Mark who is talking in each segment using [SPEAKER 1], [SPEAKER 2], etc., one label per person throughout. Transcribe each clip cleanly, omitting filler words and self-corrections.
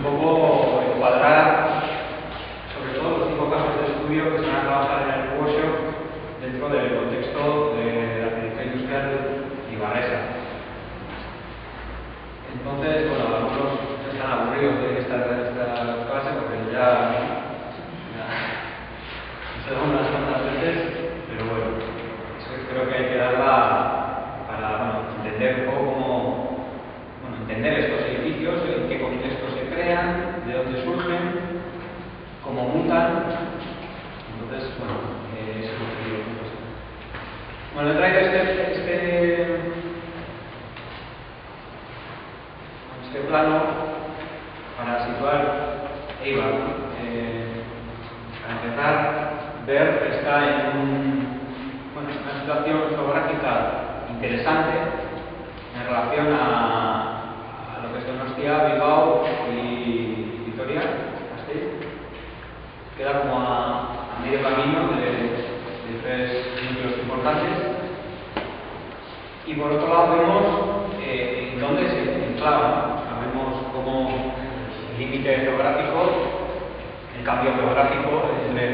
[SPEAKER 1] un poco encuadrar sobre todo los 5 casos de estudio que se van a trabajar en el workshop dentro del contexto de la arquitectura industrial y Ibarresa. Entonces, bueno, algunos están aburridos de esta clase porque ya se da unas cuantas veces, pero bueno, creo que hay que darla para entender un poco cómo entender estos edificios, en qué contexto se crean, de dónde surgen, cómo mutan. Entonces, bueno, ese es el objetivo. Bueno, he traído este plano para situar Eibar. Para empezar, ver que está en una situación geográfica interesante en relación a lo que es Donostia, Bilbao y Vitoria-Gasteiz. Queda como a medio camino de 3 núcleos importantes. Y por otro lado vemos en dónde se enclava. Vemos cómo el límite geográfico, el cambio geográfico entre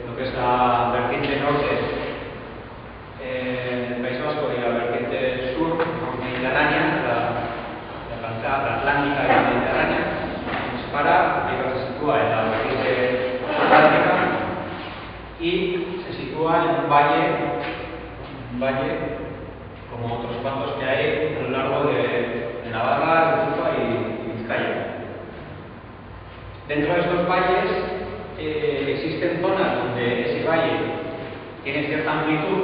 [SPEAKER 1] lo que es la vertiente norte del País Vasco y la vertiente sur mediterránea, la atlántica y la mediterránea, se separa, se sitúa en la vertiente atlántica y se sitúa en un valle como otros cuantos que hay a lo largo de Navarra, Guipúzcoa y Vizcaya. Dentro de estos valles existen zonas donde ese valle tiene cierta amplitud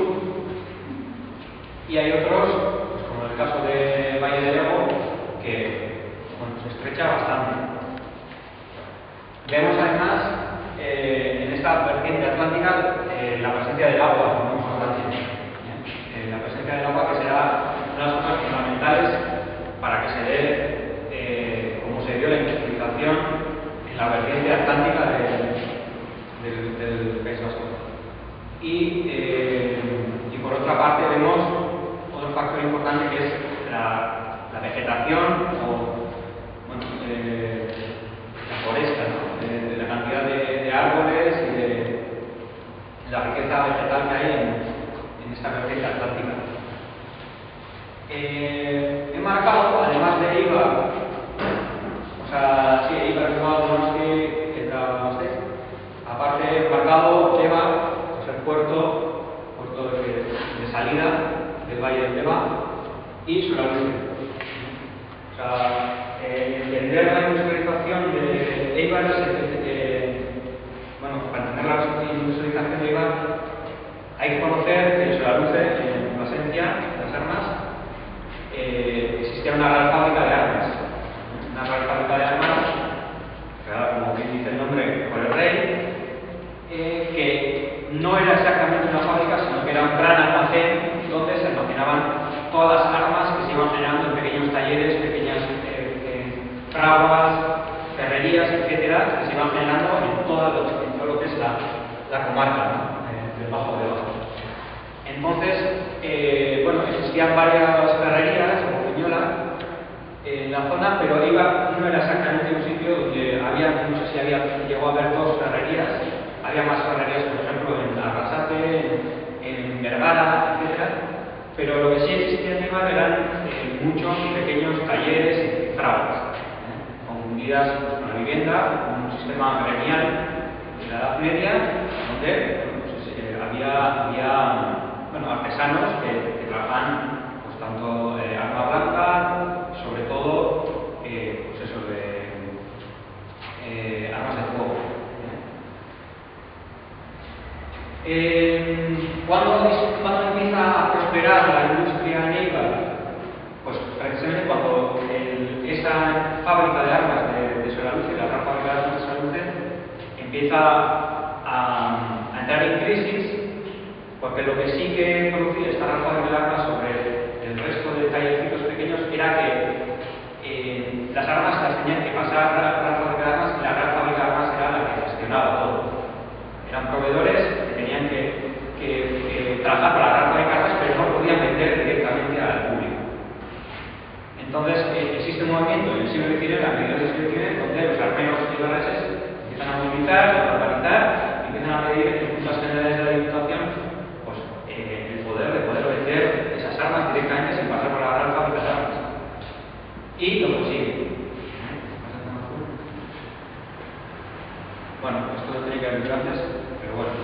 [SPEAKER 1] y hay otros, pues como el caso de Valle de Lego, que se estrecha bastante. Vemos además en esta vertiente atlántica la presencia del agua, muy importante. La presencia del agua, que será una de las cosas fundamentales para que se dé, como se dio la industrialización en la vertiente atlántica del País Vasco. Y por otra parte vemos otro factor importante que es la vegetación la foresta, ¿no? De la cantidad de árboles y de la riqueza vegetal que hay en esta vertiente atlántica. He marcado, además de Eibar, Eibar, Bilbao, Donosti, Gasteiz, aparte he marcado Deba, pues el puerto de salida del valle de Deba, y Soraluce. Entender la industrialización de Eibar para entender la industrialización de Eibar hay que conocer que en Soraluce, en Plasencia, en las armas, existía una gran fábrica de armas. Una gran fábrica de armas, creada, como bien dice el nombre, por el rey, que no era exactamente una fábrica, sino que era un gran almacén donde se almacenaban todas las armas que se iban generando en pequeños talleres, pequeñas fraguas, ferrerías, etcétera, que se iban generando en todo lo que es la comarca, ¿no? Del Bajo de Bajo. Entonces, existían varias ferrerías o Viñola en la zona, pero Eibar no era exactamente un sitio donde había, no sé si llegó a haber 2 ferrerías. Había más ferrerías, por ejemplo, en Arrasate, en Vergara, etc. Pero lo que sí existía en Eibar eran muchos pequeños talleres y fraguas, confundidas con la vivienda, con un sistema gremial de la Edad Media, donde había artesanos que trabajaban tanto arma blanca, sobre todo armas de fuego. ¿Cuándo empieza a prosperar la industria en Eibar? Pues precisamente cuando esa fábrica de armas de Soraluce, la gran fábrica de armas de Soraluce, empieza a entrar en crisis, porque lo que sí que producía esta gran fábrica de armas sobre el resto de tallercitos pequeños era que las armas las tenían que pasar a la gran fábrica de armas, y la gran fábrica de armas era la que gestionaba todo. Eran proveedores que tenían que trabajar para la gran fábrica de armas, pero no podían vender directamente al público. Entonces existe un movimiento en el siglo XIX, a mediados del siglo XIX, donde los bueno, esto tiene que haber antes, pero bueno,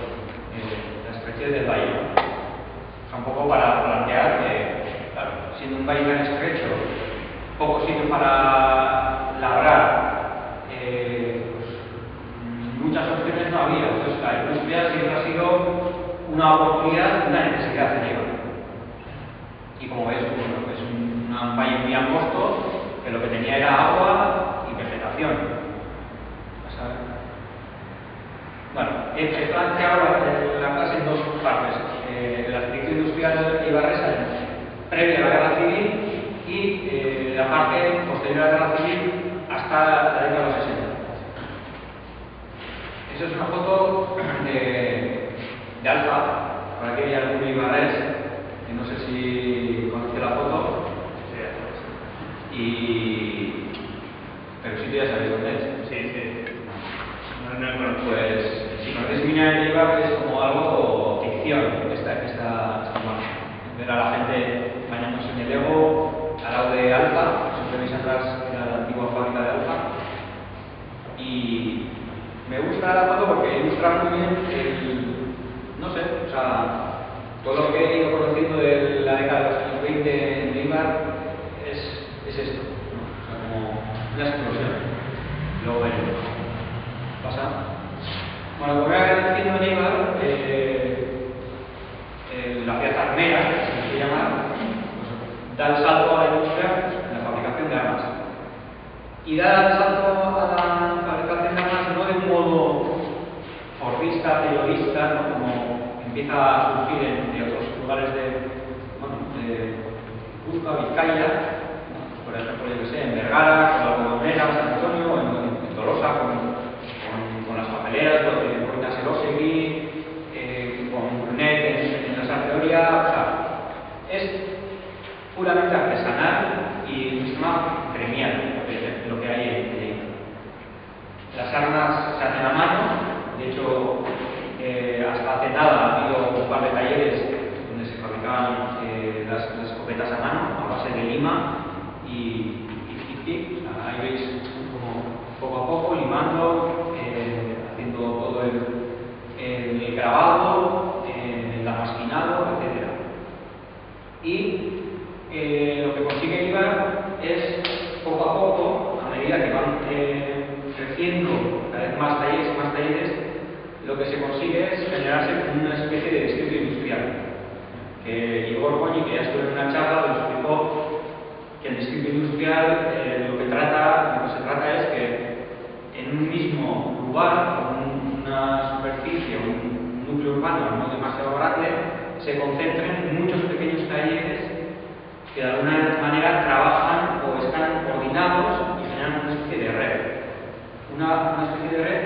[SPEAKER 1] la estrechez del valle. O sea, un poco para plantear que, claro, siendo un valle tan estrecho, poco sitio para labrar, pues, muchas opciones no había. Entonces, la industria siempre ha sido una oportunidad, una necesidad en Eibar. Y como ves, bueno, es un valle muy angosto, que lo que tenía era agua y vegetación. Bueno, he planteado la clase en dos partes. El aspecto industrial eibarresa previa a la guerra civil y la parte posterior a la guerra civil hasta la década de los 60. Esa es una foto de Alfa, por aquí hay algún eibarrés, que no sé si conoce la foto, pero sí tú ya sabéis dónde es.
[SPEAKER 2] Sí.
[SPEAKER 1] Pues si conocéis Mina de Eibar es como algo ficción esta imagen. Ver a la gente bañándose en el Ego al lado de Alfa, siempre veis atrás era la antigua fábrica de Alfa. Y me gusta la foto porque ilustra muy bien no sé, o sea, todo lo que he ido conociendo de la década de los años 20 en Eibar es esto, ¿no? O sea, como una explosión. Luego veremos. ¿Pasa? Bueno, como voy diciendo en Eibar, la pieza armera, que se llama, pues, da el salto a la industria en la fabricación de armas. Y da el salto a la fabricación de armas no de un modo fordista, periodista, ¿no? Como empieza a surgir en otros lugares de Cuzco, Vizcaya, ¿no? Por ejemplo, yo que sé, en Vergara, con la algodonera, San Antonio, en Tolosa, con las papeleras, con Ruinas Elosegui, con Brunet en la Sarteoria, o sea, es puramente artesanal y un sistema gremial lo que hay en ello. Las armas se hacen a mano, de hecho, hasta hace nada ha habido un par de talleres donde se fabricaban las escopetas a mano, a base de lima y tic-tic. O sea, ahí veis como poco a poco limando, haciendo todo el grabado, el damasquinado, etc. Y lo que consigue Eibar es poco a poco, a medida que van creciendo cada vez más talleres, lo que se consigue es generarse una especie de distrito industrial. Que Igor Goñi, que ya estuvo en una charla, nos explicó que el distrito industrial lo que se trata es que en un mismo lugar, con una superficie, un núcleo urbano no demasiado grande, se concentren muchos pequeños talleres que de alguna manera trabajan o están coordinados y generan una especie de red. Una especie de red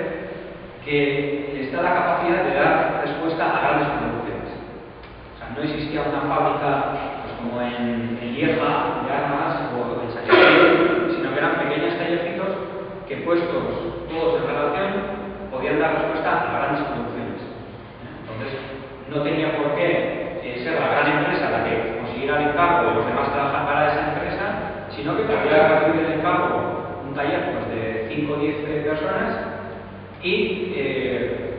[SPEAKER 1] que les da la capacidad de dar respuesta a grandes producciones. O sea, no existía una fábrica pues, como en Lieja de armas o en Saqueiro, sino que eran pequeños tallercitos que puestos todos en relación podían dar respuesta a grandes producciones. Entonces, no tenía por qué ser la gran empresa la que consiguiera el encargo y los demás trabajar para esa empresa, sino que podía recibir el encargo un taller pues, de 5 o 10 personas y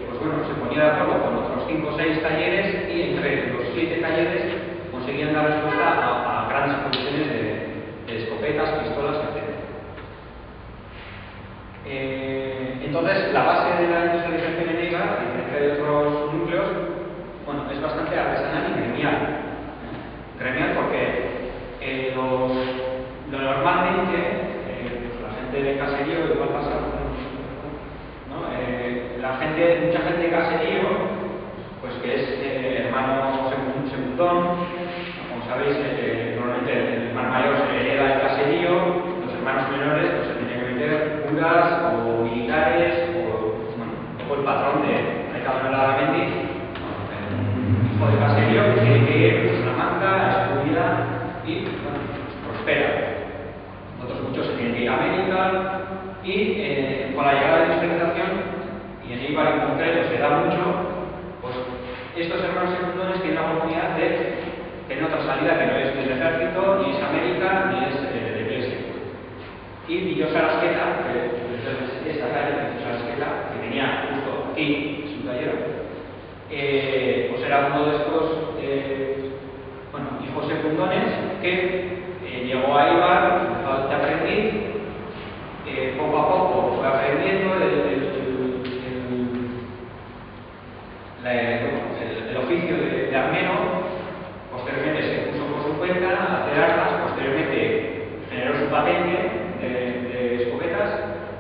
[SPEAKER 1] pues bueno, se ponía de acuerdo con otros 5 o 6 talleres y entre los 7 talleres conseguían dar respuesta a grandes producciones de escopetas, pistolas, etc. Entonces, la base de la industrialización en Eibar, a diferencia de otros núcleos, bueno, es bastante artesanal y gremial. Gremial porque lo normalmente la gente de caserío igual pasa, ¿no? Mucha gente de caserío, pues que es hermano segundón, como sabéis, normalmente el hermano mayor se hereda el caserío, los hermanos menores pues se tienen que meter curas o militares o el patrón de Ricardo Larramendi, un hijo de caserío que tiene que ir a Salamanca, estudiar y prospera. Otros muchos se tienen que ir a América y con la llegada de la industrialización, y en Eibar en concreto se da mucho, pues estos hermanos secundones tienen la oportunidad de tener otra salida que no es del ejército, ni es América, ni es de iglesia. Y Villosa Arasqueta, que es esta calle, Villosa Arasqueta, que tenía aquí es un taller, pues era uno de estos hijos secundones que llegó a Eibar, empezó de aprendiz, poco a poco fue aprendiendo el oficio de armero. Posteriormente se puso por su cuenta a hacer armas, posteriormente generó su patente de escopetas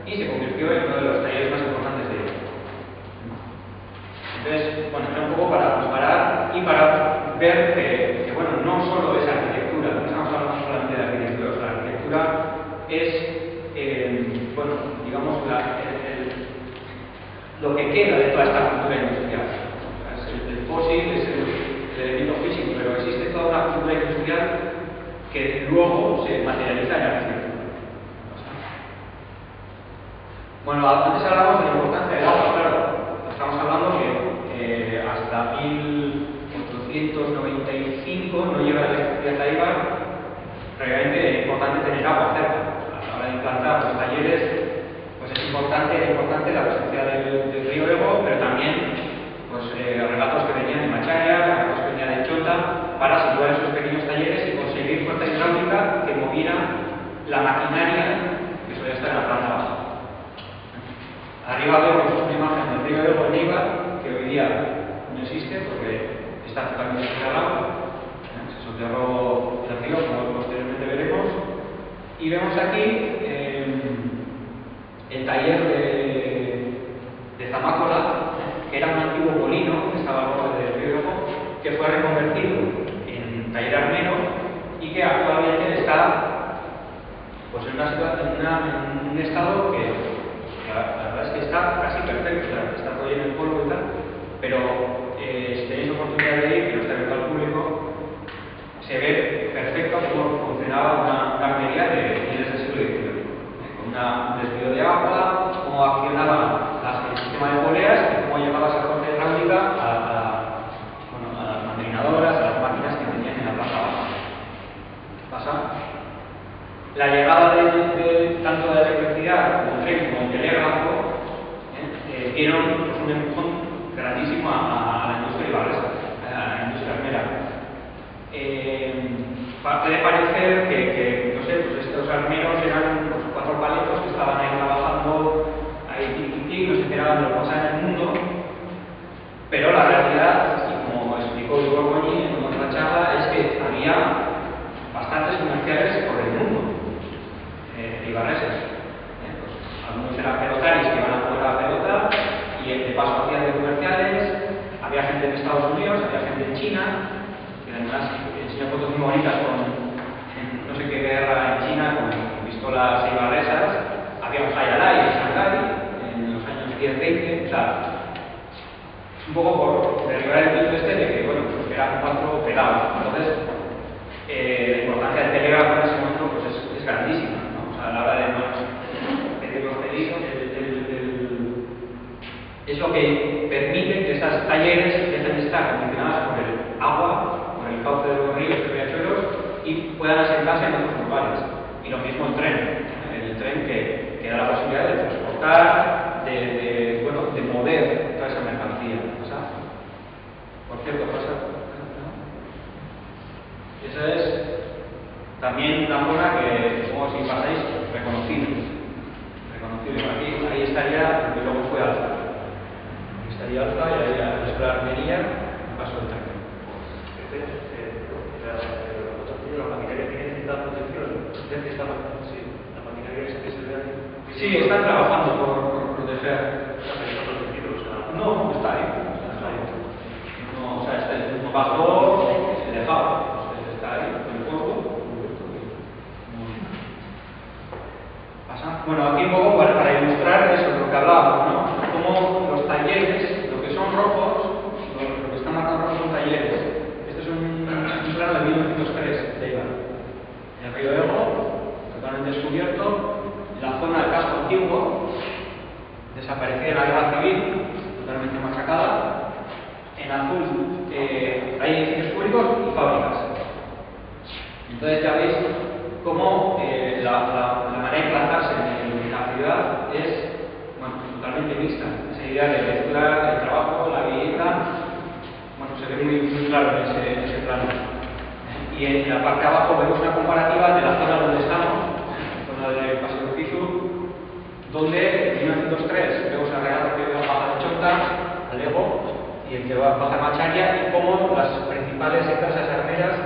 [SPEAKER 1] y se convirtió en uno de los talleres más importantes de ellos. Entonces, bueno, era un poco para comparar y para ver que bueno, no solo es arquitectura, no estamos hablando solamente de arquitectura, o sea, la arquitectura es, bueno, digamos, lo que queda de toda esta cultura industrial. O sea, es el fósil, es el elemento físico, pero existe toda una cultura industrial que luego se materializa en la arquitectura. Bueno, antes hablamos de la importancia del agua, claro. Estamos hablando que hasta 1895 no llega la electricidad a Eibar. Realmente es importante tener agua cerca. A la hora de implantar los talleres, pues es importante la presencia del río Ego, pero también pues, relatos que venían de Macharia, relatos que venían de Chota, para situar esos pequeños talleres y conseguir fuerza hidráulica que moviera la maquinaria que solía estar en la planta baja. Arriba vemos una imagen del río Ego en Eibar, que hoy día no existe porque está totalmente soterrado. Se soterró el río, como posteriormente veremos. Y vemos aquí el taller de Zamácola, que era un antiguo molino que estaba al borde del río Ego, que fue reconvertido en taller armero y que actualmente está pues, en un estado que la verdad es que está casi perfecto, o sea, está todo lleno de polvo y tal, pero si tenéis oportunidad de ir, que no está abierto al público, se ve perfecto cómo funcionaba una armería de finales del siglo XIX, con un desvío de agua, cómo accionaba el sistema de poleas y cómo llevaba esa fuerza hidráulica a las maquinadoras, a las máquinas que tenían en la planta baja. ¿Pasa? La llegada tanto de la electricidad como el tren como el telégrafo dieron pues, un empujón grandísimo a la industria ibarresa, a la industria armera. Puede parecer que no sé, pues estos armeros eran pues, 4 paletos que estaban ahí trabajando, ahí no se enteraban de lo que pasaba en el mundo, pero la realidad, y como explicó Hugo Goñi en otra charla, es que había bastantes comerciales por el mundo. Ibarreses. Pues, algunos eran pelotaris que iban a jugar a la pelota y de paso hacían de comerciales. Había gente en Estados Unidos, había gente en China, que además enseñan fotos muy bonitas con no sé qué guerra en China con pistolas ibarresas. Había un Hayalai en Shanghái en los años 10-20. O sea, un poco por derribar el mito este de que, bueno, pues eran 4 pelados. Entonces, la importancia del telégrafo en ese momento pues, es grandísima. A la hora de pedir los pedidos, es lo que permite que estos talleres dejen de estar condicionadas por el agua, por el cauce de los ríos y riachuelos y puedan asentarse en otros lugares. Y lo mismo el tren que da la posibilidad de transportar, de mover toda esa mercancía. ¿Pasa? Por cierto, pasa. Esa es también una zona que, como si pasáis, reconocible. Ahí estaría, y luego fue Alfa. Ahí estaría Alfa y ahí la escuela de armería y paso del tren.
[SPEAKER 2] La maquinaria tiene cierta protección. La maquinaria es que se vea.
[SPEAKER 1] Sí, están trabajando por proteger.
[SPEAKER 2] Está protegido, o sea.
[SPEAKER 1] No, está ahí. No, o sea, no bajó, se dejaba. Está ahí, en el cuerpo. Bueno, aquí un poco para ilustrar eso, lo que hablábamos, ¿no? Cómo los talleres, lo que son rojos, lo que está marcado rojo son talleres. Este es un plano de 1903 de Eibar. El río Ego, totalmente descubierto, la zona del casco antiguo, desaparecida en la guerra civil, totalmente machacada. En azul hay edificios públicos y fábricas. Entonces ya veis cómo la manera de implantarse en la ciudad es, totalmente mixta. Esa idea de mezclar el trabajo, la vivienda, bueno, se ve muy claro en ese plano. Y en la parte de abajo vemos una comparativa de la zona donde estamos, zona de Paseo Cizu, donde en 1903 vemos el relato que baja de Chonta, Alego, y el que baja de Macharia, y cómo las principales empresas armeras,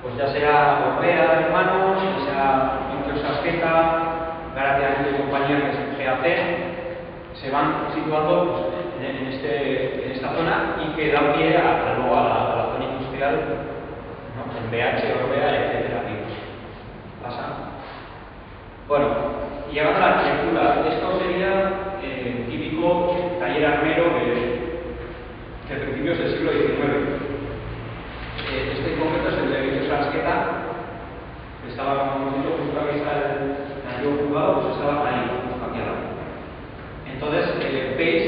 [SPEAKER 1] pues ya sea Orbea, hermanos, ya sea Incluso Asqueta, Garatea y compañía, que es GAC, se van situando pues, en esta zona y que da pie luego a la zona industrial, ¿no? En BH, Orbea, etcétera. Pasa. Bueno, llegando a la arquitectura, esto sería típico taller armero de principios del siglo XIX. Este en concreto es el de Víctor Sarasqueta, que estaba, como hemos dicho, justo aquí está el antiguo juzgado, pues estaba ahí, justo aquí al lado. Entonces, veis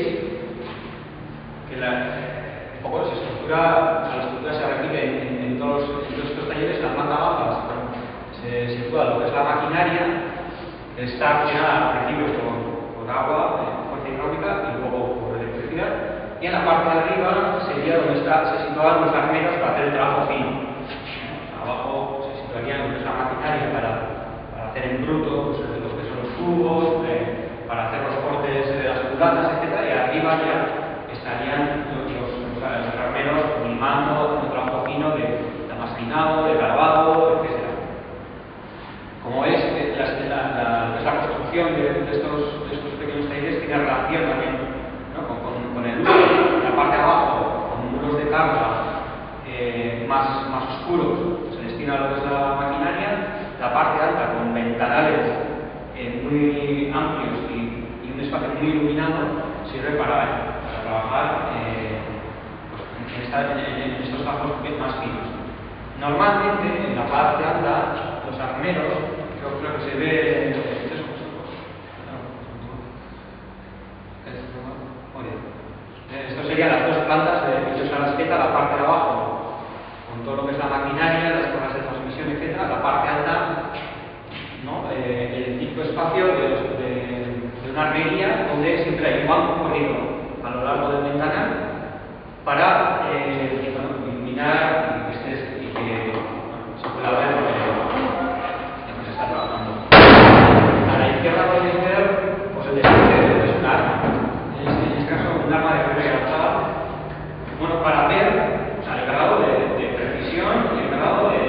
[SPEAKER 1] que un poco la estructura se repite en todos estos talleres. Las plantas bajas se sitúa lo que es la maquinaria, está accionada al principio por agua, fuerza hidráulica, y luego por electricidad. Y en la parte de arriba sería donde se situaban los armeros para hacer el trabajo fino. Abajo se situaría lo que es la maquinaria para hacer en bruto pues, lo que son los tubos, para hacer los cortes de las culatas, etc. Y arriba ya estarían los armeros limando, haciendo trabajo fino de amastinado, de lavado, etc. Como es, la construcción de estos pequeños talleres tiene relación también, ¿no? con el uso. La parte de abajo, con muros de carga más oscuros, se destina a lo que es la maquinaria. La parte alta, con ventanales muy amplios y un espacio muy iluminado, sirve para trabajar en estos trabajos más finos. Normalmente, en la parte alta, los armeros, creo que se ve. Esto serían las dos plantas de Víctor Sarasqueta, la parte de abajo con todo lo que es la maquinaria, las torres de transmisión, etc. La parte alta, ¿no? El típico espacio de una armería donde siempre hay un banco corrido a lo largo del ventanal para iluminar y que se pueda ver lo que se está trabajando. A la izquierda podéis ver pues, el despliegue de un arma. En este caso, un arma de ferrería alzada. Bueno, para ver el grado de precisión y el grado de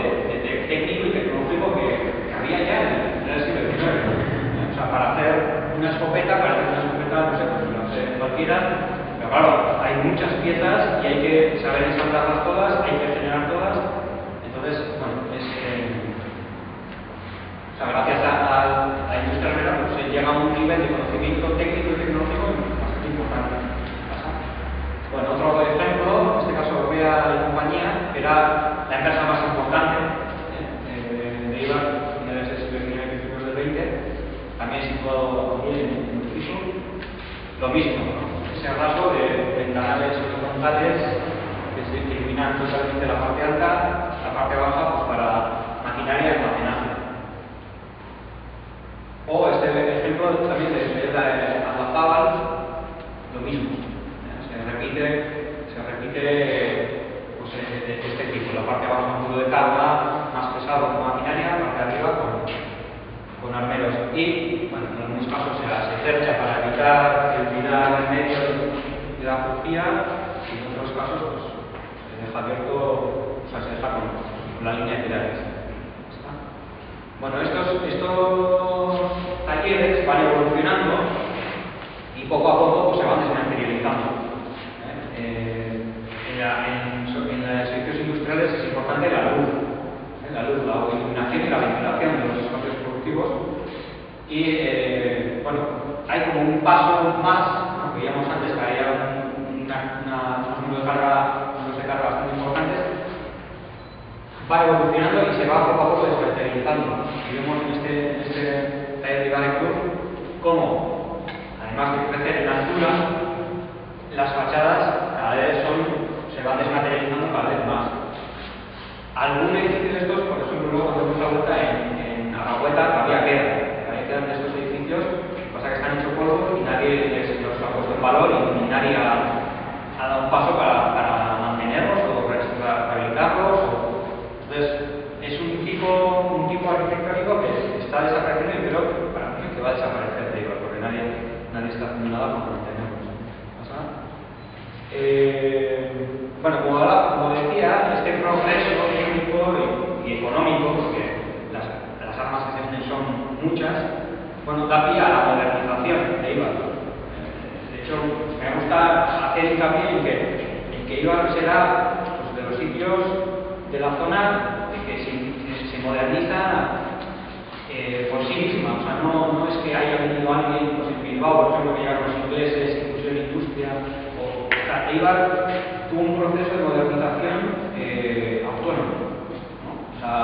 [SPEAKER 1] técnico y tecnológico que había ya en el siglo XIX. O sea, para hacer una escopeta, no sé, pues lo hace cualquiera, pero claro, hay muchas piezas y hay que saber ensamblarlas todas, hay que generar todas. Entonces, bueno, gracias a la industria armera pues, se llega a un nivel de conocimiento técnico y tecnológico bastante importante. Bueno, otro ejemplo, en este caso Orbea y compañía, que era la empresa más importante de IVA a finales del siglo XIX y principios del XX, también situado aquí en Cizu. Lo mismo, ¿no? Ese rasgo de ventanales horizontales que se iluminan totalmente la parte alta, la parte baja pues, para maquinaria y almacenaje. O este ejemplo también de Aldazábal, lo mismo. Se repite pues, de este tipo. La parte de abajo un muro de carga más pesado con maquinaria, la parte de arriba con armeros. Y bueno, en algunos casos se cercha para evitar el tirar en medio de la crujía, y en otros casos pues, se deja abierto, o sea, se deja con la línea de pilares. Bueno, estos talleres van evolucionando y poco a poco pues, se van desmaterializando. En los servicios industriales es importante la luz, la iluminación y la ventilación de los espacios productivos. Y bueno, hay como un paso más, como veíamos antes, que había unos números de carga bastante importantes. Va evolucionando y se va poco a poco desmaterializando. Y vemos en este taller de Vale Cruz cómo, además de crecer en altura, las fachadas cada vez se van desmaterializando cada vez más. Algún edificio de estos, por ejemplo, luego hacemos la vuelta en Aragüeta, todavía quedan de estos edificios, pasa que están hechos polvo y nadie valor y nadie ha dado un paso para mantenerlos o rehabilitarlos. Entonces, es un tipo arquitectónico que está desapareciendo y creo que para mí que va a desaparecer de igual, porque nadie está haciendo nada por mantenerlos. Bueno, como decía, este progreso técnico y económico, porque las armas que se tienen son muchas, bueno, da pie a la modernización de Eibar. De hecho, me gusta hacer hincapié en que Eibar será pues, de los sitios de la zona de que se moderniza por sí misma. O sea, no es que haya venido alguien pues, en Bilbao, por ejemplo, que llegaron los ingleses y pusieron industria. O sea, Eibar tuvo un proceso de modernización autónomo, ¿no? O sea,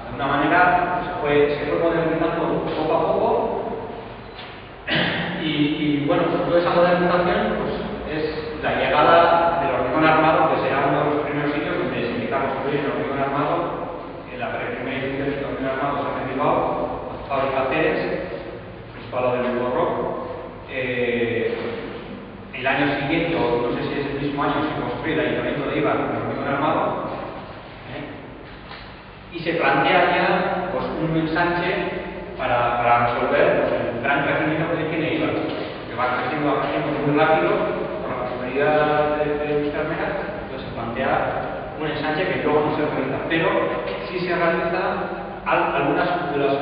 [SPEAKER 1] de alguna manera se fue modernizando poco a poco y bueno, pues toda esa modernización pues, es la llegada del hormigón armado, que será uno de los primeros sitios donde se empieza a construir el hormigón armado. En la primera edición del hormigón armado se ha Bilbao, la fábrica Ceres, principal del Borro. El año siguiente, o no sé si es el mismo año, se construye el Ayuntamiento de Eibar con el hormigón armado. Y se plantea ya pues, un ensanche para resolver pues, el gran crecimiento que tiene Eibar, que va creciendo muy rápido por la prosperidad de nuestras megas. Entonces se plantea un ensanche que luego no se realiza, pero sí se realiza algunas de las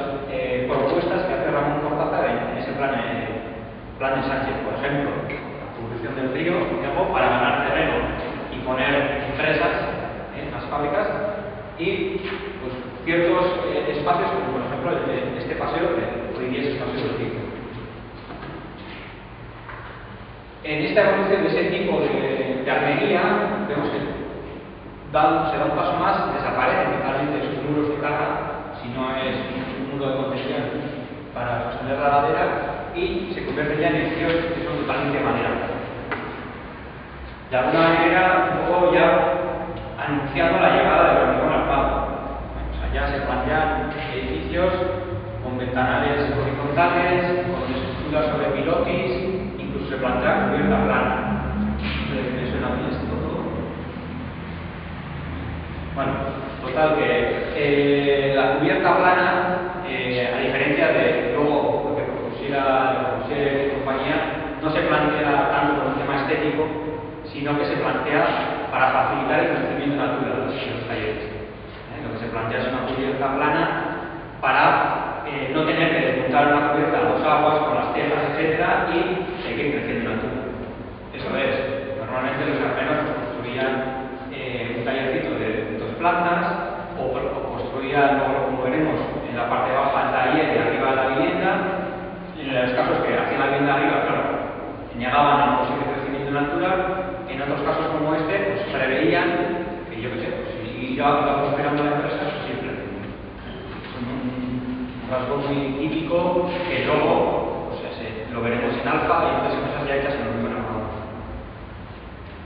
[SPEAKER 1] propuestas que hace Ramón Cortázar en ese plan de ensanche. Por ejemplo, la cubrición del río para ganar terreno y poner empresas en las fábricas y pues, ciertos espacios, como por ejemplo este paseo, que hoy día es el paseo del Pico. En esta evolución de ese tipo de armería, vemos que se da un paso más, desaparecen totalmente esos muros de carga, si no es un muro de contención para sostener la ladera, y se convierten ya en edificios que son totalmente madera. De alguna manera, un poco ya anunciando la llegada del hormigón armado. O sea, ya se plantean edificios con ventanales horizontales, con estructuras sobre pilotis, incluso se plantea cubierta plana. ¿Me suena bien esto todo? Bueno, total que la cubierta plana, a diferencia de luego lo que propusiera la compañía, no se plantea tanto por un tema estético, sino que se plantea para facilitar el crecimiento natural de los talleres. Lo que se plantea es una cubierta plana para no tener que desmontar una cubierta a dos aguas con las tierras, etcétera, y seguir creciendo en altura. Eso es, normalmente los armeros construían un tallercito de 2 plantas o construían, como veremos, en la parte baja el taller y arriba la vivienda. En los casos que hacían la vivienda arriba, claro, negaban a un posible crecimiento en altura. En otros casos como este, pues preveían que yo qué sé, pues, si ya va prosperando la empresa, pues siempre. Es un rasgo muy típico que luego pues, lo veremos en alfa y otras empresas ya hechas en hormigón armado.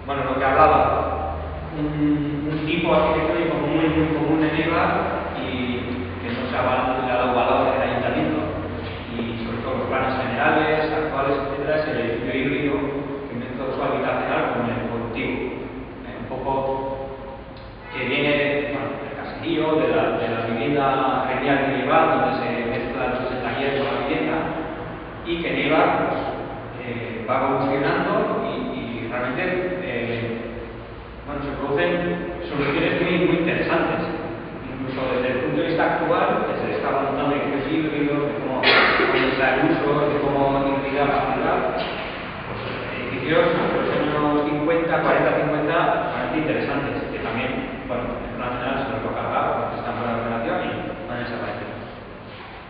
[SPEAKER 1] Bueno, lo que hablaba, un tipo arquitectónico muy común en Eibar y que no se le ha dado valor en el ayuntamiento y sobre todo los planes generales, actuales, etcétera, es el edificio híbrido que mezcla su habitacional con el productivo. Un poco que viene del caserío, de la vivienda genial medieval, donde se mezclan los talleres con la vivienda, y que en Eibar pues, va evolucionando y realmente se producen soluciones muy interesantes. Incluso desde el punto de vista actual, que se está montando edificios híbridos, de cómo comenzar el uso, de cómo hibridar la ciudad, pues edificios de los años 50, 40, 50, bastante interesantes, que también, bueno, en plan general se los va a cargar porque están por la ordenación y van a desaparecer.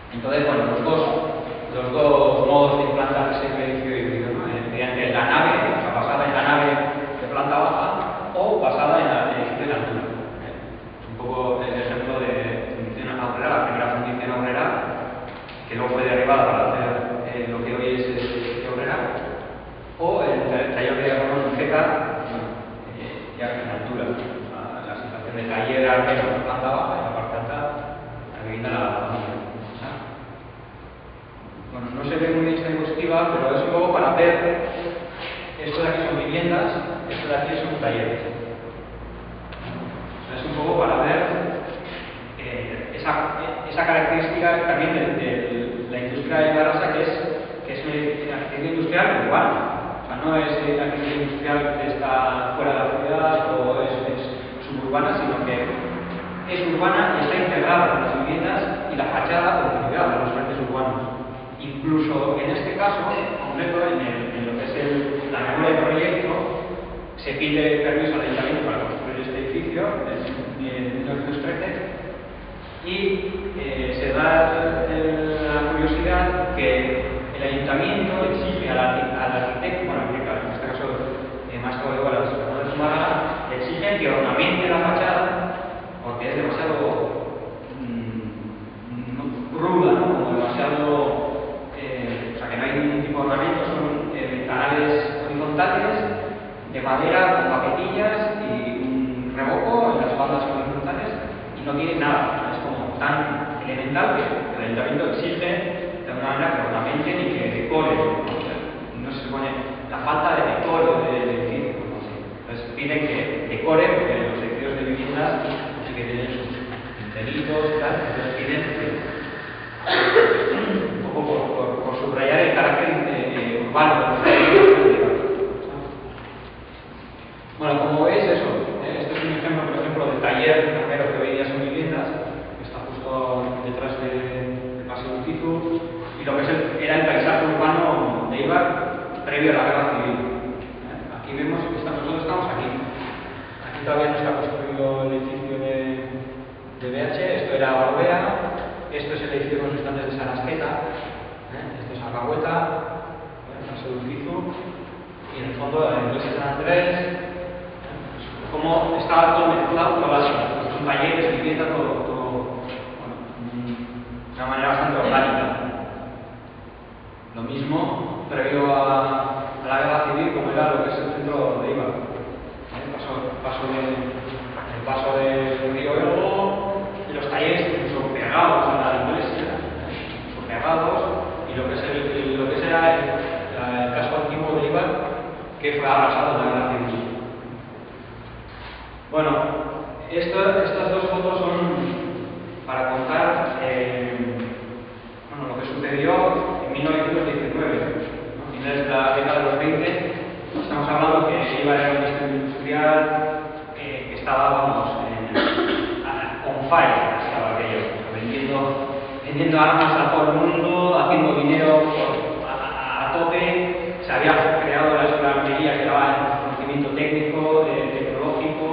[SPEAKER 1] Entonces, bueno, los dos modos de implantar ese edificio híbrido, ¿no? Mediante la nave, o sea, basada en la nave de planta baja, o basada en el edificio de altura. Es un poco el ejemplo de fundición obrera, la primera fundición obrera, que luego fue derribada para hacer lo que hoy es el edificio obrera, o el taller de Ramón Zeta, ya en altura. La situación de taller armero en la planta baja y la parte alta, la vivienda de la familia. Bueno, no se ve muy bien esta diapositiva, pero es un poco para ver viviendas, esto de aquí es un taller. Es un poco para ver esa característica también de la industria de Ibarrasa, que es una arquitectura industrial urbana. O sea, no es la arquitectura industrial que está fuera de la ciudad o es suburbana, sino que es urbana y está integrada con las viviendas y la fachada continuidad de los frentes urbanos. Incluso en este caso, concreto, en lo que es la memoria de proyecto, se pide permiso al ayuntamiento para construir este edificio en 1913 y se da la curiosidad que el ayuntamiento exige al arquitecto, bueno, en este caso Maestro de Obras de Zumárraga, le exige que ornamente la fachada porque es demasiado ruda, ¿no? Como demasiado, o sea, que no hay ningún tipo de ornamento, son ventanales horizontales de madera con paquetillas y un revoco en las bandas horizontales y no tiene nada, es como tan elemental que el ayuntamiento exige de alguna manera que ornamenten y que decoren, no se supone la falta de decoro del edificio, no sé. Entonces piden que decoren porque los edificios de viviendas que tienen sus delitos y tal, entonces piden un poco por subrayar el carácter urbano de los edificios. Bueno, como veis eso, este es un ejemplo, por ejemplo, del taller primero que veías en viviendas, que está justo detrás del Paseo Urquizu, y lo que era el paisaje urbano de Eibar previo a la Guerra Civil. Aquí vemos que nosotros estamos aquí. Aquí todavía no está construido el edificio de BH, esto era Barbera, esto es el edificio con sus estantes de Sarasqueta, esto es Alcahueta, Paseo Urquizu, y en el fondo la iglesia de San Andrés, como estaba todo mezclado, todas los talleres, vivienda, todo bueno, de una manera bastante orgánica. Lo mismo previo a la Guerra Civil, como era lo que es el centro de Eibar. El paso del río Ego, y los talleres incluso pegados a la iglesia, incluso pegados, y lo que era el casco antiguo de Eibar, que fue arrasado en la Guerra Civil. Bueno, estas dos fotos son para contar lo que sucedió en 1919, a finales de la década de los 20. Estamos hablando que Eibar era un distrito industrial que estaba, vamos, on fire, estaba aquello, vendiendo armas a todo el mundo, haciendo dinero a tope. Se había creado la escuela de armería que daba conocimiento técnico, tecnológico,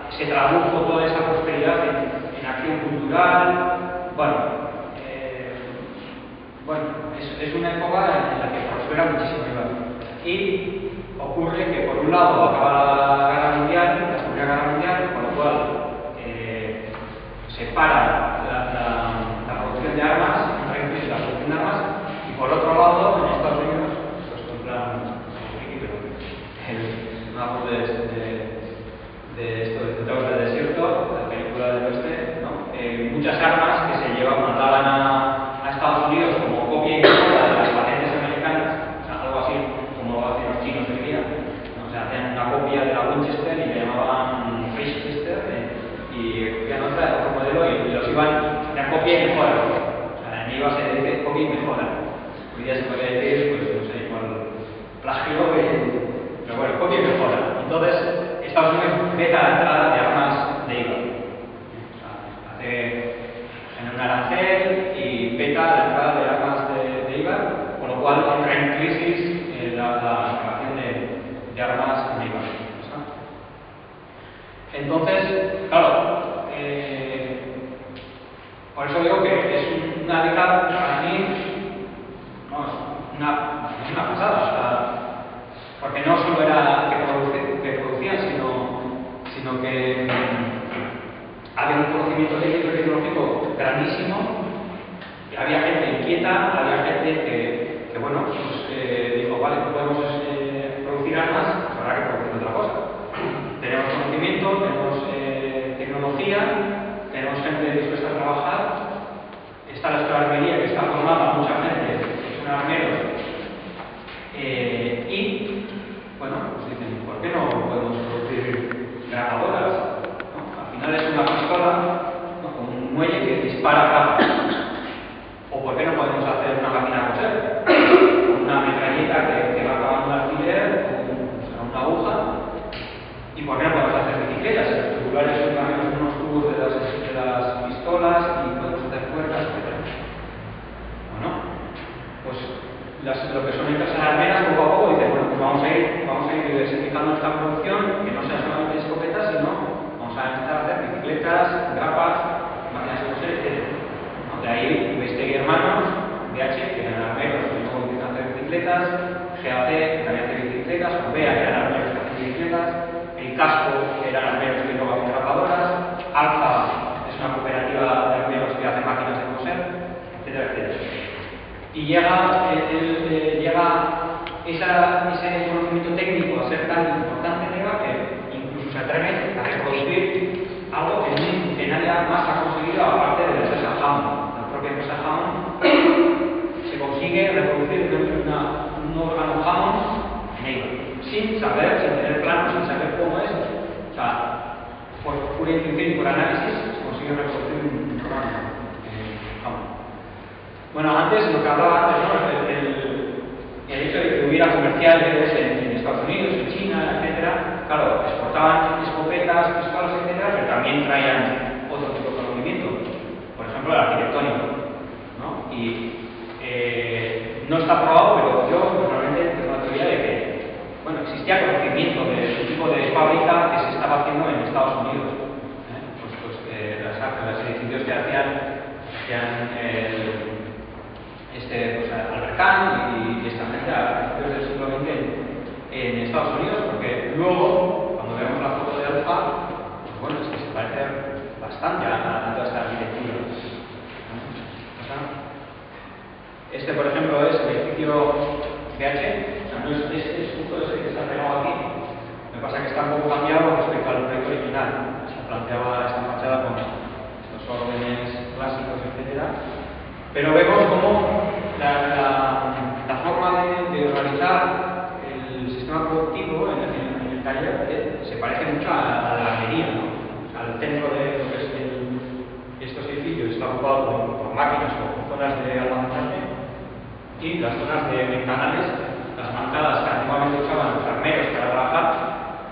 [SPEAKER 1] se tradujo toda esa prosperidad en acción cultural. Bueno, es una época en la que prospera muchísimo Eibar. Y ocurre que por un lado acaba la Guerra Mundial, la Segunda Guerra Mundial, con lo cual se para la producción de armas, entra en crisis la producción de armas, y por otro lado, en Estados Unidos, pues compran una foto de esto de Centauros del Desierto, la película del oeste, ¿no? Muchas armas que se mandaban a Estados Unidos como copia y mejora de las patentes americanas, o sea, algo así como lo hacen los chinos hoy día, ¿no? O sea, hacían una copia de la Winchester y le llamaban Winchester y cogían otro modelo y los hacían copia y mejora. O sea, en IVA se dice copia y mejora. Hoy día se puede decir, pues no sé, igual plagio, pero bueno, copia y mejora. Entonces, Estados Unidos veta la entrada de armas de IVA. O sea, hace un arancel y veta la entrada de armas de IVA, con lo cual entra en crisis la creación de armas en IVA. Entonces, claro, por eso digo que es una década para mí, no, es una pasada, o sea, porque no solo era que producían, sino que había un conocimiento técnico y tecnológico grandísimo, y había gente inquieta, había gente que bueno, pues dijo, vale, no podemos producir armas, pues habrá que producir otra cosa. Tenemos conocimiento, tenemos tecnología, tenemos gente dispuesta a trabajar, está la escuela de armería que está formada mucha gente, que son armeros, y lo que son empresas armeras, poco a poco dicen, bueno, pues vamos a ir diversificando nuestra producción, que no sea solamente escopetas, sino vamos a empezar a hacer bicicletas, grapas, máquinas de coser, etc. ¿No? De ahí, Vestegui Hermanos, BH, que eran armeros, que luego empiezan a hacer bicicletas, GAC, que también hace bicicletas, OBEA, que eran armeros que hacen bicicletas, el Casco, que eran armeros que luego hacen grapadoras, Alfa es una cooperativa de armeros que hace máquinas de coser, etcétera, etcétera. Y llega ese conocimiento técnico a ser tan importante en EVA que incluso se atreven a reproducir algo que nadie más ha conseguido aparte de la empresa Hammond. La propia empresa Hammond se consigue reproducir un órgano Hammond en EVA, sin tener planos, sin saber cómo es. O sea, por pura intuición y por análisis se consigue reproducir un órgano Hammond. Bueno, antes, lo que hablaba antes, ¿no? El hecho de que hubiera comerciales en Estados Unidos, en China, etcétera, claro, exportaban escopetas, pistolas, etcétera, pero también traían otro tipo de conocimiento, por ejemplo, el arquitectónico, ¿no? Y no está probado, pero yo personalmente tengo la teoría de que, bueno, existía conocimiento del tipo de fábrica que se estaba haciendo en Estados Unidos, los edificios que hacían Albercán y esta gente a principios del siglo XX en Estados Unidos, porque luego, cuando vemos la foto de Alfa, pues bueno, es que se parece bastante a toda esta arquitectura. Este, por ejemplo, es el edificio BH, o sea, no es justo ese que se ha pegado aquí. Lo que pasa es que está un poco cambiado respecto al proyecto original. Se planteaba esta fachada con estos órdenes clásicos, etcétera. Pero vemos cómo la forma de organizar el sistema productivo en el taller se parece mucho a la armería, ¿no? O sea, el centro de lo que es estos edificios está ocupado por máquinas o zonas de almacenaje y las zonas de ventanales, las bancadas que antiguamente usaban los armeros para trabajar,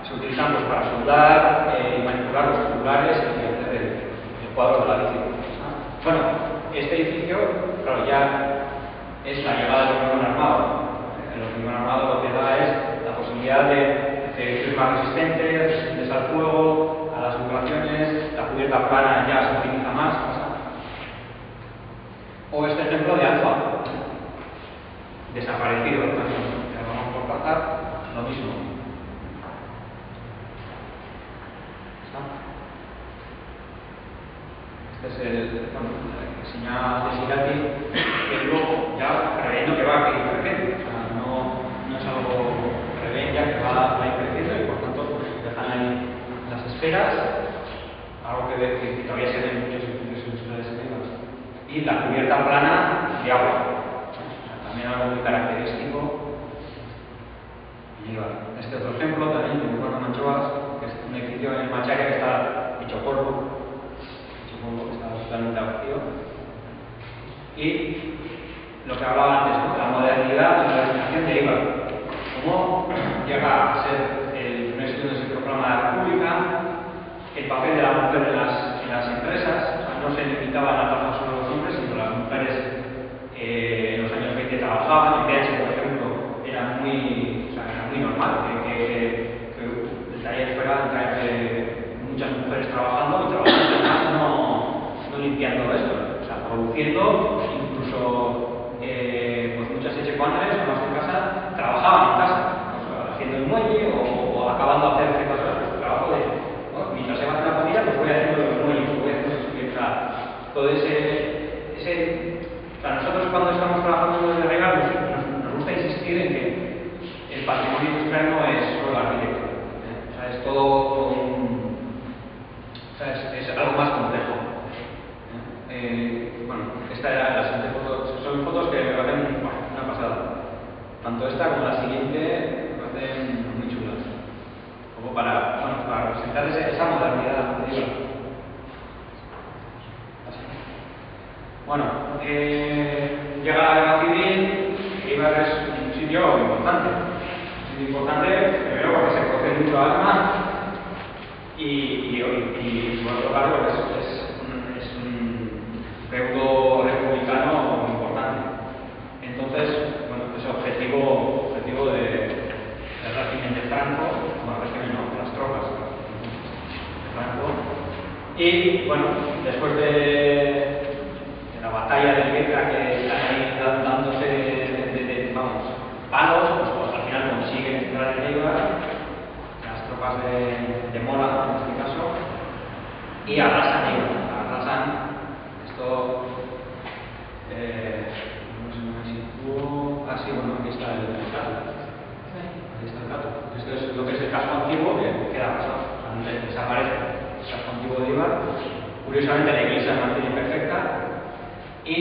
[SPEAKER 1] se utilizan pues, para soldar y manipular los tubulares y hacer el cuadro de la bici. Bueno, este edificio, claro, ya es la llegada del hormigón armado. El hormigón armado lo que da es la posibilidad de hacer edificios más resistentes al fuego, a las vibraciones, la cubierta plana ya se utiliza más. O este ejemplo de Alfa, desaparecido, que vamos por pasar, lo mismo. Este es el que enseña Desirati, que luego ya preveyendo que va a ir creciendo. O sea, no es algo prevén ya que va a ir creciendo y por tanto pues, dejan ahí las esferas, algo que todavía se ve en muchos edificios industriales griegos. Y la cubierta plana de agua. También algo muy característico. Y este otro ejemplo también de Urbano Manchoas, que es un edificio en Macharia que está hecho polvo. Está totalmente vacío. Y lo que hablaba antes, ¿no? La modernidad, la modernización de IVA. Cómo llega a ser el primer sitio donde se proclama la República, el papel de la mujer en las empresas, o sea, no se limitaban a trabajar solo los hombres, sino las mujeres en los años 20 trabajaban. En BH, por ejemplo, era muy normal que el taller fuera un taller de muchas mujeres trabajando y trabajando además no limpiando esto, o sea, produciendo, incluso pues muchas echecuandres o más en casa trabajaban en casa, pues, haciendo el muelle o acabando de hacer ciertas cosas, pues trabajo de, ¿no? Mientras se va a hacer la comida, pues voy haciendo los muelles, voy haciendo eso, o sea, todo ese o sea, nosotros cuando estamos trabajando desde arriba nos gusta insistir en que el patrimonio industrial no es solo la arquitectura, o sea, es todo es algo más complejo. Bueno, esta era la siguiente foto. Son fotos que me parecen una pasada. Tanto esta como la siguiente me parecen muy chulas. Como para representar esa modernidad. Bueno, llega la guerra civil. Eibar es un sitio importante. Primero porque se produce mucho arma. Y por otro lado, es un feudo republicano importante. Entonces, bueno, ese objetivo Y bueno, después de la batalla de Guerra que están ahí dándose vamos, palos, pues al final consiguen entrar en Eibar, las tropas de Mora en este caso, y arrasan Eibar, arrasan esto. No sé, me sitúo. Ah, sí, bueno, aquí está el caso. Aquí está el caso. Esto es lo que es el casco antiguo que queda arrasado. O sea, desaparece el casco antiguo de Eibar. Curiosamente, la iglesia se mantiene perfecta y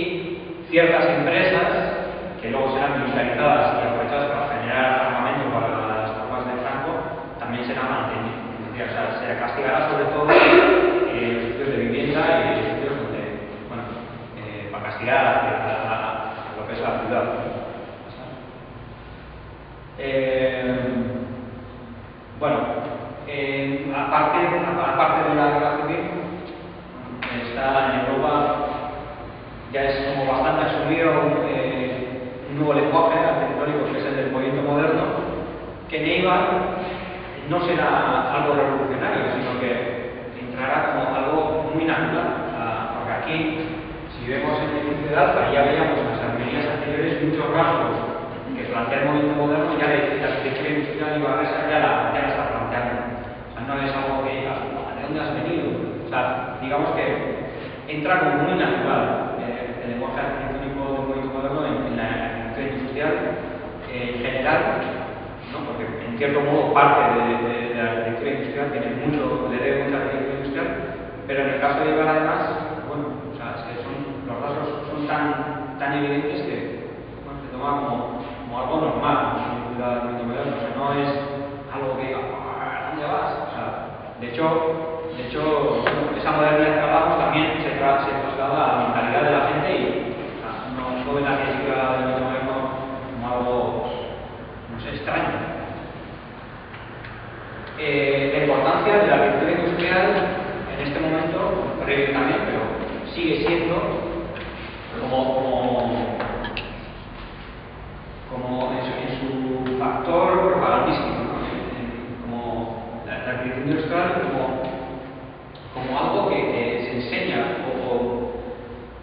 [SPEAKER 1] ciertas empresas que luego serán militarizadas y aprovechadas para generar armamento para las tropas de Franco también serán mantenidas. O sea, se castigará sobre todo los sitios de vivienda y los sitios donde, bueno, para castigar a lo que es la ciudad. Bueno, aparte de la guerra civil, está en Europa, ya es como bastante asumido un nuevo lenguaje arquitectónico que es el del movimiento moderno, que en Eibar no será algo revolucionario, sino que entrará como algo muy natural. Porque aquí, si vemos en mi ciudad, ya veíamos en las armerías anteriores muchos rasgos que plantea el movimiento moderno, ya la arquitectura industrial ibarresa ya la está planteando. O sea, no es algo que digas, ¿de dónde has venido? O sea, digamos que entra como muy natural el lenguaje arquitectónico del movimiento moderno en la arquitectura industrial en general, ¿no? Porque en cierto modo parte de la arquitectura industrial le debe mucha arquitectura industrial, pero en el caso de Eibar además, bueno, o sea, es que los rasgos son tan evidentes que bueno, se toma como algo normal en la ciudad del movimiento moderno. O sea, no es algo que diga, ¿a dónde vas? O sea, de hecho, esa modernidad que hablamos también se traslada a la mentalidad de la gente y o sea, no ven la arquitectura del movimiento moderno como algo, no sé, extraño. La importancia de la arquitectura industrial en este momento, previo también, pero sigue siendo como en su factor propagandístico, ¿no? Como la arquitectura industrial como algo que se enseña o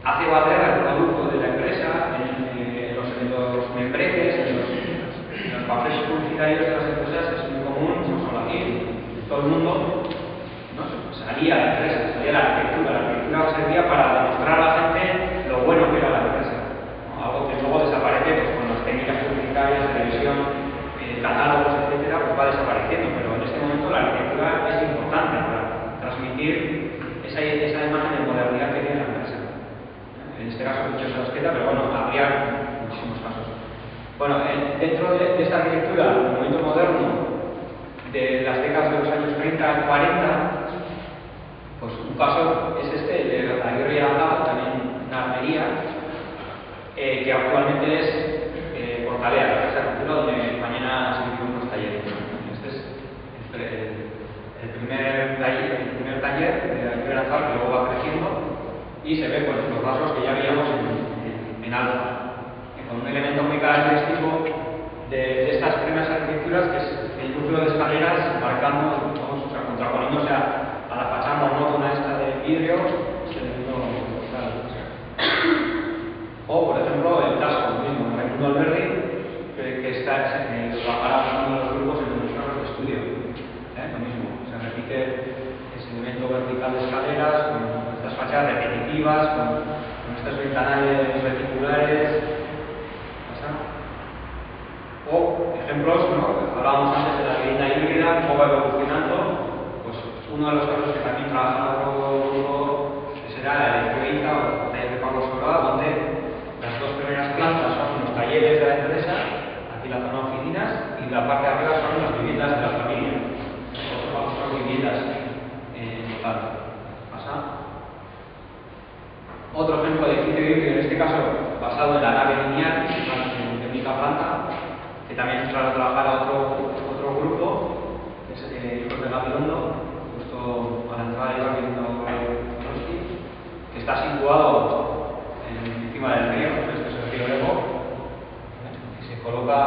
[SPEAKER 1] hace valer al producto de la empresa en los membretes, en los papeles publicitarios de las empresas. Es muy común, no solo aquí, en todo el mundo, ¿no? Salía la empresa, salía la arquitectura. La arquitectura servía para demostrar a la gente lo bueno que era la empresa, ¿no? Algo que luego desaparece pues, con las técnicas publicitarias, televisión, catálogos, etcétera, pues va desapareciendo, pero en este momento la arquitectura es importante para transmitir esa imagen de modernidad que tiene la empresa. En este caso, dicho se las queda, pero bueno, habría muchísimos casos. Bueno, dentro de esta arquitectura, el movimiento moderno de las décadas de los años 30 a 40, pues un caso es este, el de Aguirre y Alcázar, también una armería, que actualmente es Portalea, la casa de cultura, donde mañana se viven unos talleres. Este es el primer taller de Aguirre y Alcázar, que luego va creciendo y se ve pues, los rasgos que ya veíamos en Alfa, con un elemento muy característico de estas primeras arquitecturas, que es el núcleo de escaleras marcando, o sea, contraponiéndose a la fachada monótona esta de vidrio, o por ejemplo el casco mismo, Raimundo Alberdi, que está trabajará uno de los grupos en los carros de estudio, lo mismo, se repite ese elemento vertical de escaleras con estas fachadas repetitivas, con estos ventanales reticulares. O ejemplos, ¿no? Hablábamos antes de la vivienda híbrida, cómo va evolucionando. Pues uno de los casos que también trabaja otro grupo será el de Cueiza o el taller de Pablo Solá, donde las dos primeras plantas son los talleres de la empresa, aquí la zona de oficinas, y la parte de arriba son las viviendas de la familia. Nosotros vamos a viviendas en total. ¿Pasa? Otro ejemplo de edificio híbrido, en este caso basado en la nave lineal, de única planta, que también entra a trabajar a otro grupo, que es Hijos de Gabilondo, justo a la entrada de Gabilondo, que está situado encima del río. Este es el río Ego, que se coloca,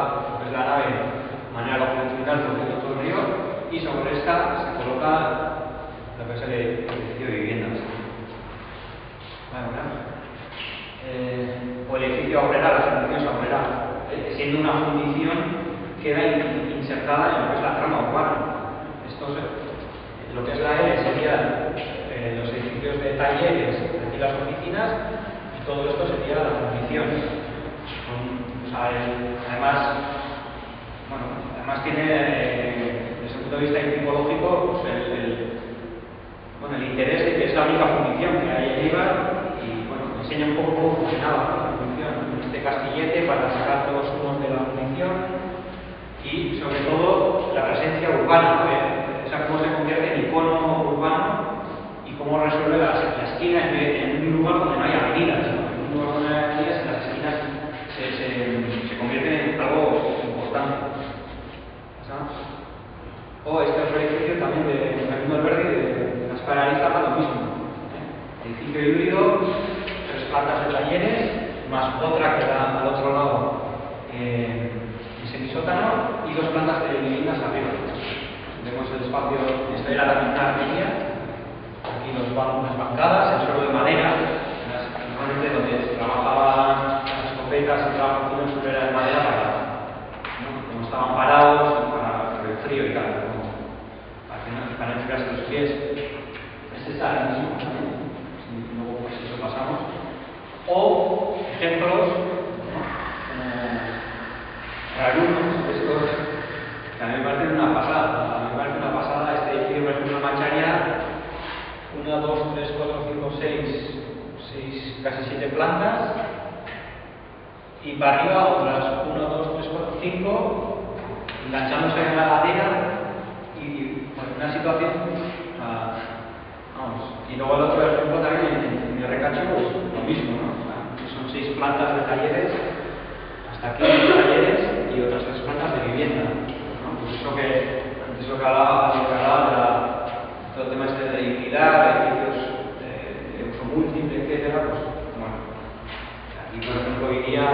[SPEAKER 1] es la nave de manera longitudinal por todo el río, y sobre esta se coloca lo lo que es el edificio de viviendas. Bueno, o el edificio obrera, las fundiciones obrera, siendo una fundición queda insertada en lo que es la trama urbana. Lo que es la L serían los edificios de talleres, aquí las oficinas, y todo esto sería la fundición. Además tiene, desde el punto de vista tipológico, pues el interés de que es la única fundición que hay en Eibar, y bueno, enseña un poco cómo funcionaba la fundición, este castillete para sacar todos los humos de la fundición, y sobre todo la presencia urbana, o sea, cómo se convierte en icono urbano y cómo resuelve la esquina en un lugar donde no hay avenidas, ¿no? En un lugar donde no hay avenidas, en las esquinas se convierte en algo importante. ¿Sabes? O este otro edificio también de Camino del Verde de las Canarias, lo mismo. Edificio híbrido, 3 plantas de talleres, más otra que da al otro lado en semisótano y 2 plantas de viviendas arriba. Vemos el espacio, esta era la mitad media, aquí las bancadas, el suelo de madera, normalmente donde se trabajaban las escopetas y trabajo fino era de madera como estaban parados para el frío y tal, para no enfriarse los pies. Este está ahí mismo también, luego pues eso pasamos. O ejemplos rarunos, estos que a mí me parecen una pasada. Este edificio es una macharia, 1, 2, 3, 4, 5, 6, casi 7 plantas, y para arriba otras 1, 2, 3, 4, 5, enganchándose en la ladera, y bueno, una situación, vamos. Y luego el otro ejemplo también en el Recacho, pues lo mismo, ¿no? Son 6 plantas de talleres, hasta aquí talleres, y otras 3 plantas de vivienda, ¿no? Pues eso que antes lo que hablaba de todo el tema este de alquilar, edificios de uso múltiple, etcétera, pues bueno, aquí por ejemplo hoy día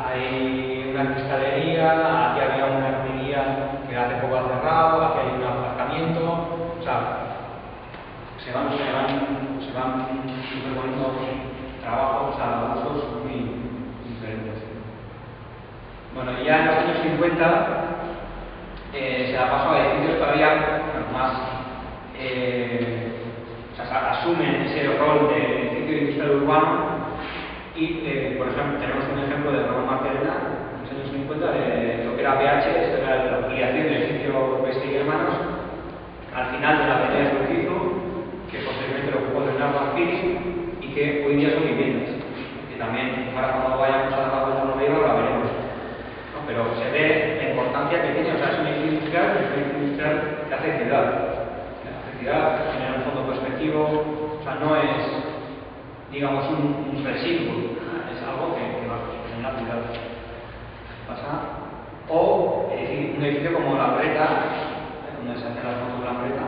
[SPEAKER 1] hay una cristalería, aquí había una armería que hace poco ha cerrado, aquí hay un aparcamiento, o sea, se van superponiendo trabajos a usos muy diferentes. Bueno, ya en los años 50 se da paso a edificios todavía más, asumen ese rol de edificio industrial urbano y, por ejemplo, tenemos un ejemplo de Ramón Marcelena en los años 50 de lo que era PH, esto era la ampliación del edificio Beste y Hermanos al final de la avenida de Urquizu, que posteriormente lo ocupó Leonardo Alfiri y que hoy día son viviendas, que también para cuando vayamos a dar la vuelta a Nueva York la veremos, ¿no? Pero se ve la importancia que tiene, o sea, es un edificio industrial que hace ciudad, genera un fondo perspectivo, o sea, no es, digamos, un residuo, es algo que va en la ciudad. ¿Pasa? O un edificio como La Breta, donde se hacen las fotos de La Breta,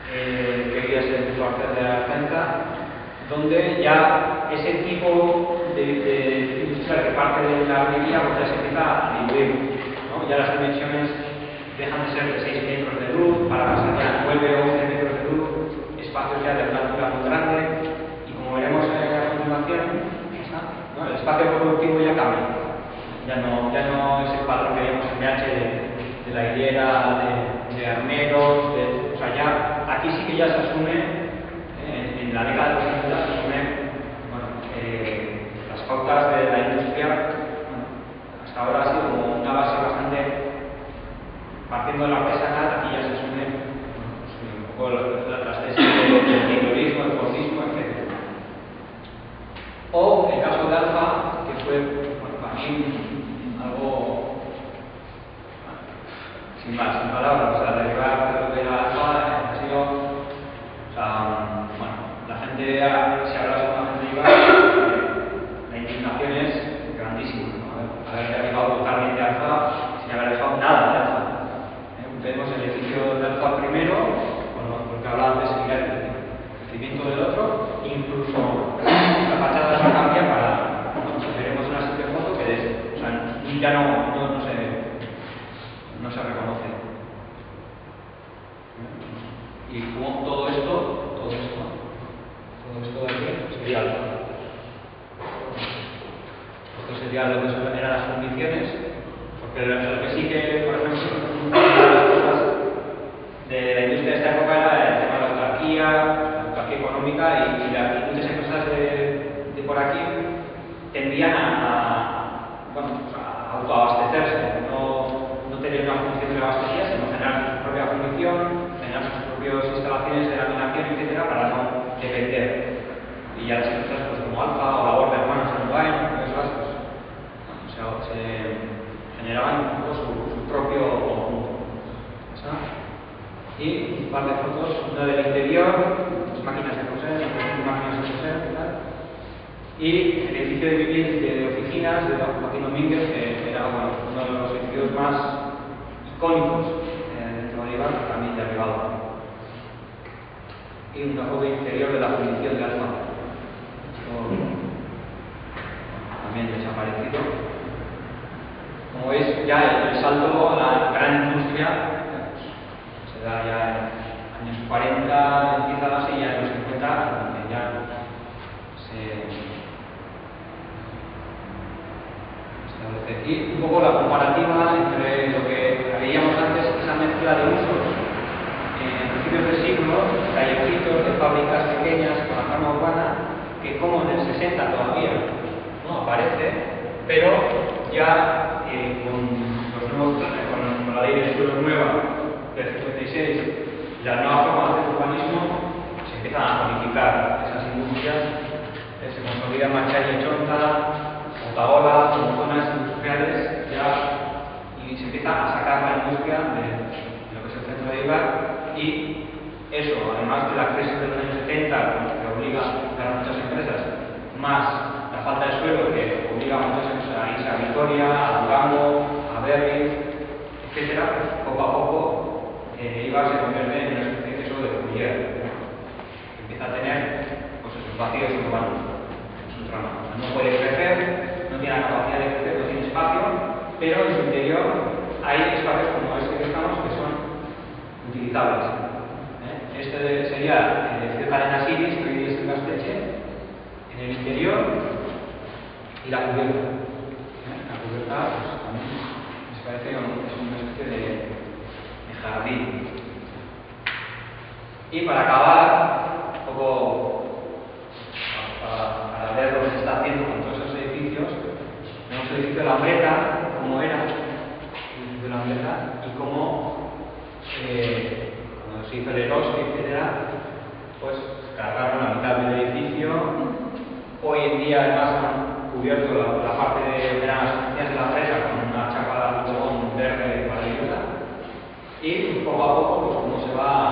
[SPEAKER 1] que hoy día es el cuartel de la Centra, donde ya ese tipo de industria que parte de la minería pues ya se empieza a diluir, ¿no? Ya las dimensiones dejan de ser de 6 metros de luz para pasar ya a 9 o 11 metros de luz, espacios ya de una altura muy grande, y como veremos a continuación, ¿no? El espacio productivo ya cambia, ya no es el patrón que veíamos en BH de la hilera, de armeros, o sea, ya aquí sí que ya se asume, en la década de los 70 se asume, bueno, las pautas de la industria, bueno, hasta ahora ha sido como una base bastante. Partiendo de la artesanal, aquí ya se asume pues, un poco las tesis del taylorismo, del fordismo, etc. O el caso de Alfa, que fue, bueno, para mí algo, sin palabras, o sea, derivar de lo que era Alfa ha sido, o sea, bueno, la gente, si hablas con la gente de Ibar, la indignación es grandísima, ¿no? Haber derivado totalmente Alfa sin haber dejado nada de Alfa. Vemos el edificio de Alfa primero, porque hablaba antes del crecimiento del otro, incluso la fachada se cambia para, bueno, veremos una siguiente foto que o sea, ya no se reconoce. Y como todo esto de aquí sería alfa. Esto sería lo que eran las condiciones, porque lo que sí que, por ejemplo, una de las cosas de la industria de esta época era el tema de la autarquía económica y muchas empresas de por aquí tendían a autoabastecerse, no tener una función de abastecida, sino generar su propia función, generar sus propias instalaciones de laminación, etcétera, para no depender. Y ya las empresas pues, como Alfa o Labor de Hermanos Anduain, se generaban un poco su propio conjunto. Y un par de fotos, una del interior, las máquinas de coser, y tal. Y el edificio de oficinas de Joaquín Domínguez, que era uno de los edificios más icónicos dentro de Eibar, también derribado. Y una foto interior de la fundición de Alfa, también desaparecido. Como veis, ya el salto a la gran industria se da ya en años 40, empieza así, ya en los 50, donde ya se establece. Y un poco la comparativa entre lo que veíamos antes, esa mezcla de usos en principios del siglo, callecitos de fábricas pequeñas con la forma urbana, que como en el 60 todavía no aparece, pero ya con la ley de suelo nueva del 56, la nueva forma de hacer urbanismo, se empiezan a codificar esas industrias, se consolida Marchal y Chonta, Otaola, como zonas industriales, y se empieza a sacar la industria de lo que es el centro de Eibar, y eso, además de la crisis de los años 70, que obliga a cerrar muchas empresas, más la falta de suelo que obliga a muchas empresas a irse a Vitoria, a Durango, a Berlín, etcétera, pues poco a poco Eibar se convierte en una especie de suelo de Fourier, que empieza a tener pues, esos vacíos urbanos en su trama. No puede crecer, no tiene la capacidad de crecer, no tiene espacio, pero en su interior hay espacios como este que estamos que son utilizables. Este sería el edificio Cadena Siris, que hoy es el Casteche, en el interior, y la cubierta. La cubierta pues, también me parece que es una especie de jardín. Y para acabar, un poco para ver lo que se está haciendo con todos esos edificios, tenemos el edificio de la Hambreta, cómo era el edificio de la Hambreta y cómo cuando se hizo el Eroski, etcétera, pues cargaron la mitad del edificio. Hoy en día además han cubierto la parte de las oficinas de la empresa con una chapa de algodón verde maravillosa y poco a poco pues como se va